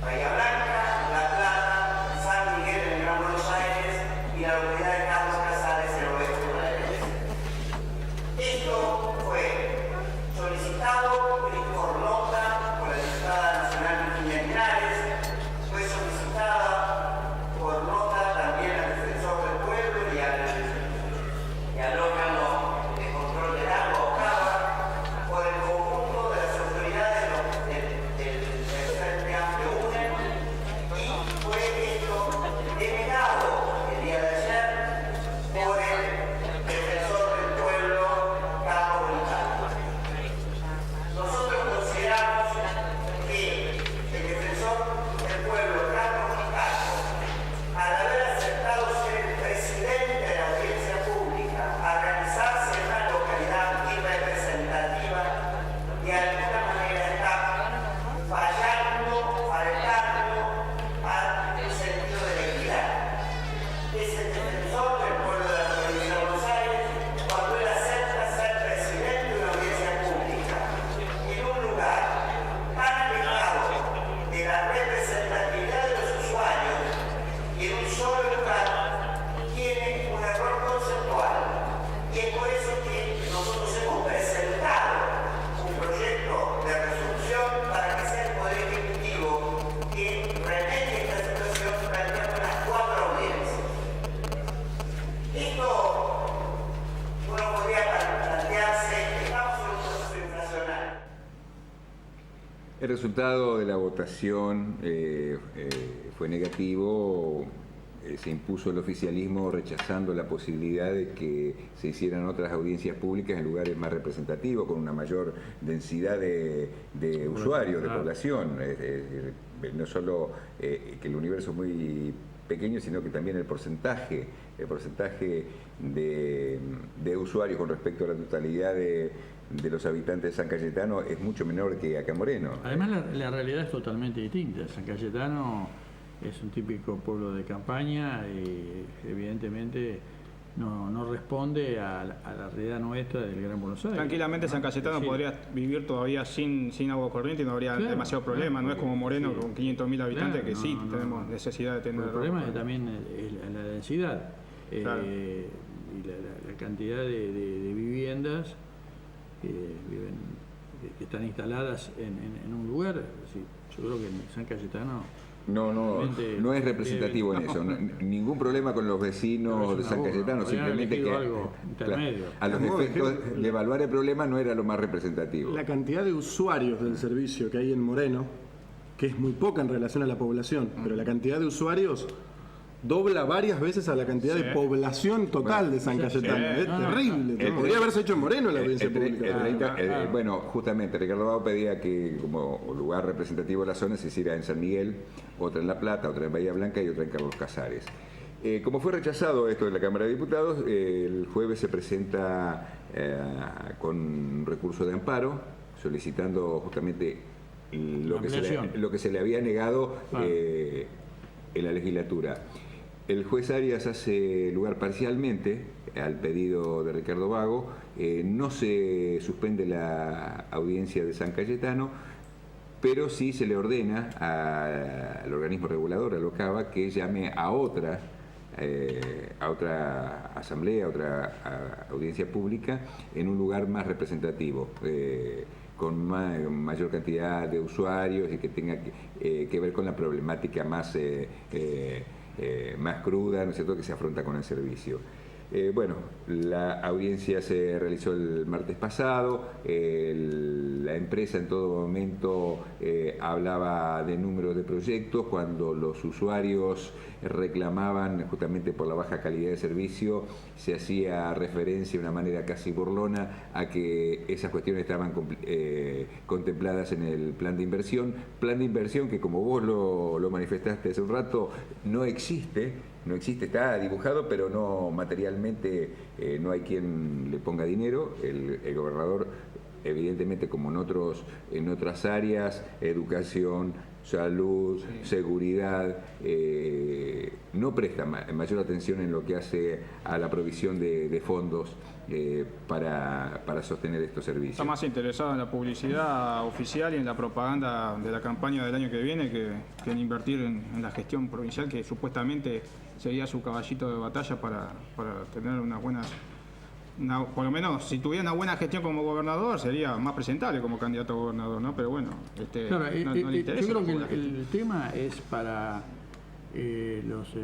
M: Bahía Blanca, La Plata, San Miguel en el Gran Buenos Aires y la localidad de Carlos Casares en el oeste bonaerense. Esto fue solicitado por nota por la diputada nacional Virginia Linares, fue solicitada por nota también al defensor del pueblo y al órgano de control del agua, OCAVA, por el conjunto de las autoridades del Frente Amplio UNE, y fue esto denegado el día de ayer por el defensor del pueblo, Carlos Britaldo. Nosotros consideramos que el defensor del pueblo, Carlos Britaldo, al haber aceptado ser el presidente de la audiencia pública, a realizarse en una localidad irrepresentativa, de alguna manera está fallando, faltando a un sentido de la equidad. Es el defensor del pueblo de la provincia de Buenos Aires cuando él acepta ser presidente de una audiencia pública en un lugar tan alejado de la representatividad de los usuarios y en un solo lugar tiene un error conceptual. Y es por eso que nosotros hemos presentado un proyecto de resolución para que sea el Poder Ejecutivo que remedie esta situación planteando las 4 audiencias. Esto uno podría plantearse que estamos en un proceso inflacionario.
F: El resultado de la votación fue negativo. Se impuso el oficialismo rechazando la posibilidad de que se hicieran otras audiencias públicas en lugares más representativos, con una mayor densidad de usuarios, de población. No solo que el universo es muy pequeño, sino que también el porcentaje de usuarios con respecto a la totalidad de los habitantes de San Cayetano es mucho menor que acá en Moreno.
E: Además, la realidad es totalmente distinta. San Cayetano es un típico pueblo de campaña y evidentemente no responde a la realidad nuestra del Gran Buenos Aires.
G: Tranquilamente San Cayetano
E: Sí.
G: podría vivir todavía sin agua corriente y no habría demasiado problema. No es como Moreno con 500.000 habitantes, que sí tenemos necesidad de tener.
E: El problema es también la densidad y la cantidad de viviendas que están instaladas en un lugar. Sí, yo creo que en San Cayetano
F: No es representativo en eso. Ningún problema con los vecinos de San Cayetano, simplemente que
E: algo intermedio.
F: a los efectos de evaluar el problema no era lo más representativo.
D: La cantidad de usuarios del servicio que hay en Moreno, que es muy poca en relación a la población, pero la cantidad de usuarios dobla varias veces a la cantidad de población total de San Cayetano. Es terrible. Podría haberse hecho en Moreno la audiencia pública.
F: Bueno, justamente Ricardo Vago pedía que como lugar representativo de la zona se hiciera en San Miguel, otra en La Plata, otra en Bahía Blanca y otra en Carlos Casares. Como fue rechazado esto de la Cámara de Diputados, el jueves se presenta con un recurso de amparo solicitando justamente lo que se le había negado en la legislatura. El juez Arias hace lugar parcialmente al pedido de Ricardo Vago, no se suspende la audiencia de San Cayetano, pero sí se le ordena al organismo regulador, al OCAVA, que llame a otra asamblea, a otra audiencia pública en un lugar más representativo, con mayor cantidad de usuarios y que tenga que ver con la problemática más cruda, ¿no es cierto?, que se afronta con el servicio. Bueno, la audiencia se realizó el martes pasado, la empresa en todo momento hablaba de números de proyectos, cuando los usuarios reclamaban justamente por la baja calidad de servicio, se hacía referencia de una manera casi burlona a que esas cuestiones estaban contempladas en el plan de inversión que, como vos lo manifestaste hace un rato, no existe, está dibujado, pero no materialmente, no hay quien le ponga dinero. El gobernador, evidentemente, como en otras áreas, educación, salud, seguridad, no presta mayor atención en lo que hace a la provisión de fondos para sostener estos servicios.
G: Está más interesado en la publicidad oficial y en la propaganda de la campaña del año que viene que en invertir en la gestión provincial, que supuestamente sería su caballito de batalla para tener unas buenas... por lo menos, si tuviera una buena gestión como gobernador, sería más presentable como candidato a gobernador, ¿no? Pero bueno,
E: claro,
G: no le interesa.
E: yo creo que el tema es para los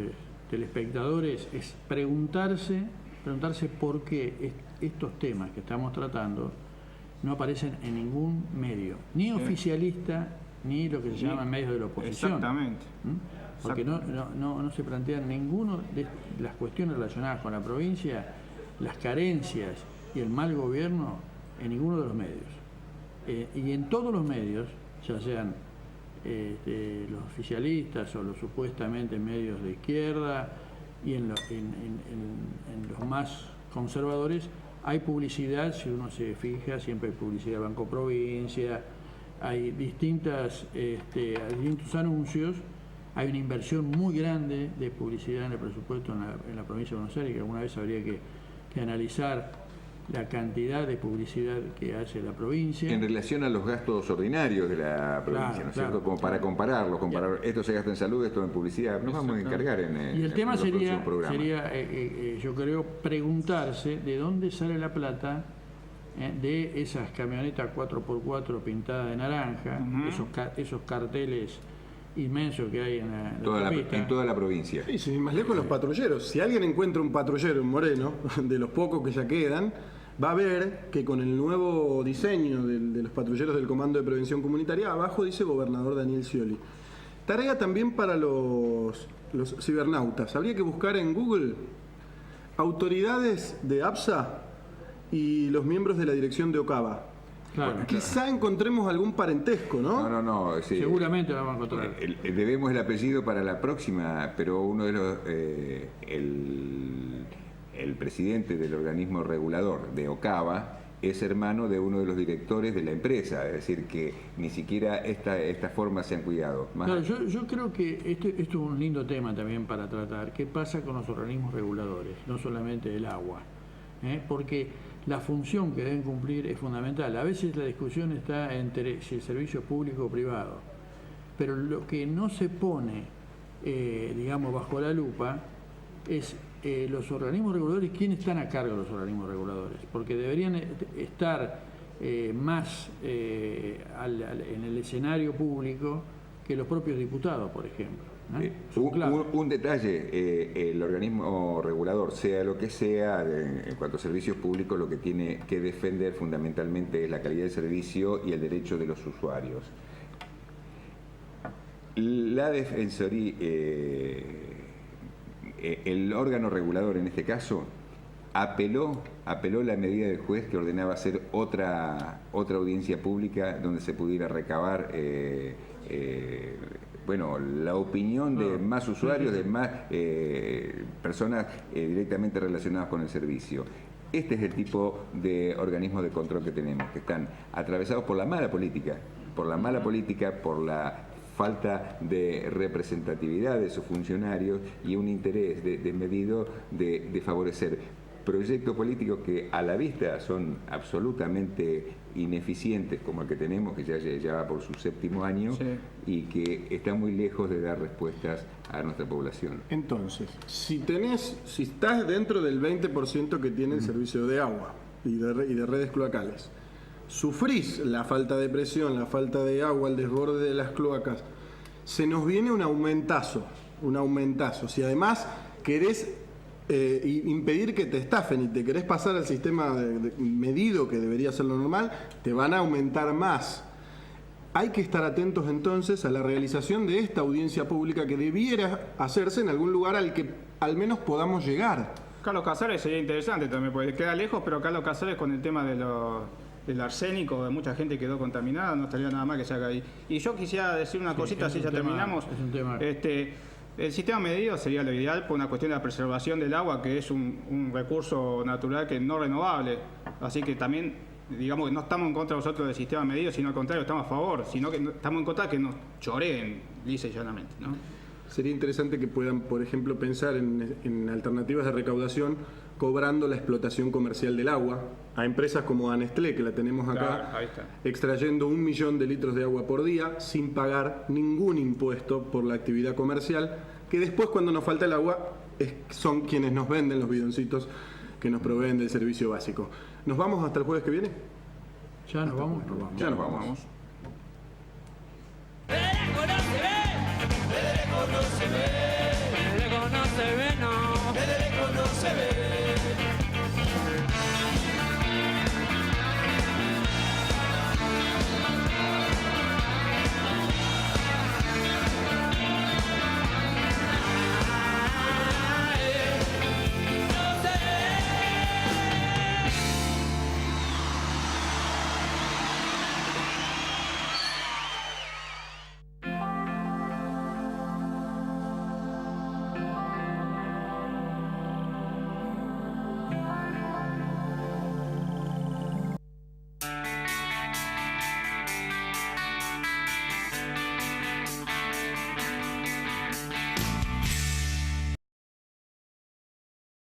E: telespectadores, es preguntarse por qué estos temas que estamos tratando no aparecen en ningún medio, ni oficialista, ni lo que se llaman medios de la oposición.
G: Exactamente.
E: Porque no se plantean ninguna de las cuestiones relacionadas con la provincia, las carencias y el mal gobierno en ninguno de los medios. Y en todos los medios, ya sean los oficialistas o los supuestamente medios de izquierda y en los más conservadores, hay publicidad. Si uno se fija, siempre hay publicidad de Banco Provincia, hay distintos anuncios, hay una inversión muy grande de publicidad en el presupuesto en la provincia de Buenos Aires, que alguna vez habría que analizar la cantidad de publicidad que hace la provincia.
F: En relación a los gastos ordinarios de la provincia, ¿no es cierto? Como para comparar, esto se gasta en salud, esto en publicidad, nos vamos a encargar en
E: y el tema sería
F: yo
E: creo, preguntarse de dónde sale la plata de esas camionetas 4x4 pintadas de naranja, esos carteles inmensos que hay en
F: toda la provincia.
D: Sí, sin más lejos, los patrulleros. Si alguien encuentra un patrullero en Moreno, de los pocos que ya quedan, va a ver que con el nuevo diseño de los patrulleros del Comando de Prevención Comunitaria, abajo dice Gobernador Daniel Scioli. Tarea también para los cibernautas. Habría que buscar en Google autoridades de APSA y los miembros de la dirección de OCABA. Claro, quizá encontremos algún parentesco, ¿no?
F: No, sí.
E: Seguramente lo vamos a encontrar.
F: Debemos el apellido para la próxima, pero uno de los... el presidente del organismo regulador de OCABA es hermano de uno de los directores de la empresa, es decir, que ni siquiera estas formas se han cuidado.
E: Claro, yo creo que esto es un lindo tema también para tratar. ¿Qué pasa con los organismos reguladores? No solamente el agua, porque la función que deben cumplir es fundamental. A veces la discusión está entre si el servicio es público o privado, pero lo que no se pone, bajo la lupa es los organismos reguladores. ¿Quiénes están a cargo de los organismos reguladores? Porque deberían estar más en el escenario público que los propios diputados, por ejemplo.
F: Un detalle, el organismo regulador, sea lo que sea, en cuanto a servicios públicos, lo que tiene que defender fundamentalmente es la calidad del servicio y el derecho de los usuarios. La Defensoría, el órgano regulador en este caso, apeló la medida del juez que ordenaba hacer otra audiencia pública donde se pudiera recabar la opinión de más usuarios, de más personas directamente relacionadas con el servicio. Este es el tipo de organismos de control que tenemos, que están atravesados por la mala política, por la falta de representatividad de sus funcionarios y un interés desmedido de favorecer proyectos políticos que a la vista son absolutamente ineficientes, como el que tenemos, que ya va por su 7º año, y que está muy lejos de dar respuestas a nuestra población.
D: Entonces, si estás dentro del 20% que tiene el servicio de agua y de redes cloacales, sufrís la falta de presión, la falta de agua, el desborde de las cloacas, se nos viene un aumentazo. Si además querés impedir que te estafen y te querés pasar al sistema medido, que debería ser lo normal, te van a aumentar más. Hay que estar atentos entonces a la realización de esta audiencia pública que debiera hacerse en algún lugar al que al menos podamos llegar.
G: Carlos Casares sería interesante también, porque queda lejos, pero Carlos Casares con el tema del arsénico, de mucha gente quedó contaminada, no estaría nada más que se haga ahí. Y yo quisiera decir una cosita, si ya terminamos.
E: Es un tema.
G: El sistema medido sería lo ideal por una cuestión de la preservación del agua, que es un recurso natural que no renovable. Así que también digamos que no estamos en contra nosotros del sistema medido, sino al contrario, estamos a favor, sino que estamos en contra de que nos choreen lisa y llanamente, ¿no?
D: Sería interesante que puedan, por ejemplo, pensar en alternativas de recaudación cobrando la explotación comercial del agua a empresas como a Nestlé, que la tenemos acá,
G: Claro, ahí está.
D: extrayendo 1 millón de litros de agua por día sin pagar ningún impuesto por la actividad comercial, que después cuando nos falta el agua son quienes nos venden los bidoncitos que nos proveen del servicio básico. ¿Nos vamos hasta el jueves que viene?
E: Ya nos vamos.
D: Ya nos vamos.
I: Federico no se ve, Federico no se ve, Federico no se ve, no, Federico no se ve.